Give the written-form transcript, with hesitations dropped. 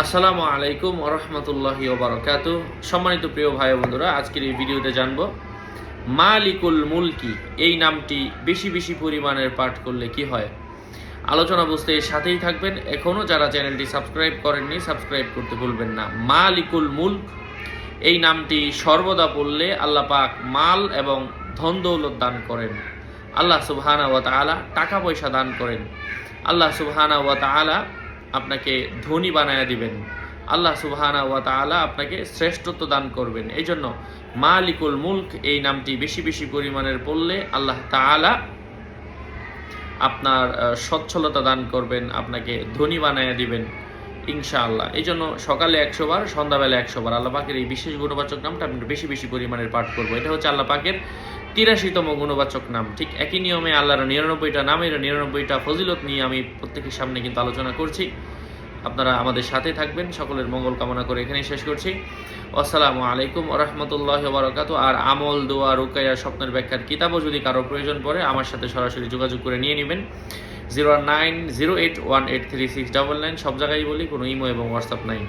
আসসালামু আলাইকুম ওয়া রাহমাতুল্লাহি ওয়া বারাকাতুহু। সম্মানিত প্রিয় ভাই ও বন্ধুরা, আজকের এই ভিডিওতে জানব মালিকুল মুলকি এই নামটি বেশি বেশি পরিমাণের পাঠ করলে কি হয়। আলোচনা বুঝতে এর সাথেই থাকবেন। এখনও যারা চ্যানেলটি সাবস্ক্রাইব করেননি সাবস্ক্রাইব করতে ভুলবেন না। মালিকুল মুলক এই নামটি সর্বদা পড়লে আল্লাহ পাক মাল এবং ধন দৌলত দান করেন। আল্লাহ সুবহানাহু ওয়া তাআলা টাকা পয়সা দান করেন। আল্লাহ সুবহানাহু ওয়া তাআলা আপনাকে ধনী বানায়া দিবেন। আল্লাহ সুবহানাহু ওয়া তাআলা আপনাকে শ্রেষ্ঠত্ব দান করবেন। এই জন্য মালিকুল মুলক এই নামটি বেশি বেশি পরিমাণের পড়লে আল্লাহ তাআলা আপনার সচ্ছলতা দান করবেন, আপনাকে ধনী বানায়া দিবেন ইনশাআল্লাহ। এই জন্য সকালে 100 বার, সন্ধ্যাবেলা 100 বার আল্লাহ পাকের এই বিশেষ গুণবাচক নামটা আমি বেশি বেশি পরিমাণের পাঠ করবো। এটা হচ্ছে আল্লাহ পাকের 83তম গুণবাচক নাম। ঠিক একই নিয়মে আল্লাহর 99টা নামের 99টা ফজিলত নিয়ে আমি প্রত্যেকের সামনে কিন্তু আলোচনা করছি। আপনারা আমাদের সাথে থাকবেন। সকলের মঙ্গল কামনা করে এখানেই শেষ করছি। আসসালামু আলাইকুম ওয়া রাহমাতুল্লাহি ওয়া বারাকাতুহু। আর আমল, দোয়া, রুকাইয়া, স্বপ্নের ব্যাখ্যার কিতাবও যদি কারো প্রয়োজন পড়ে আমার সাথে সরাসরি যোগাযোগ করে নিয়ে নেবেন। 0908183699। সব জায়গায় বলি, কোনো ইমো এবং হোয়াটসঅ্যাপ নাই।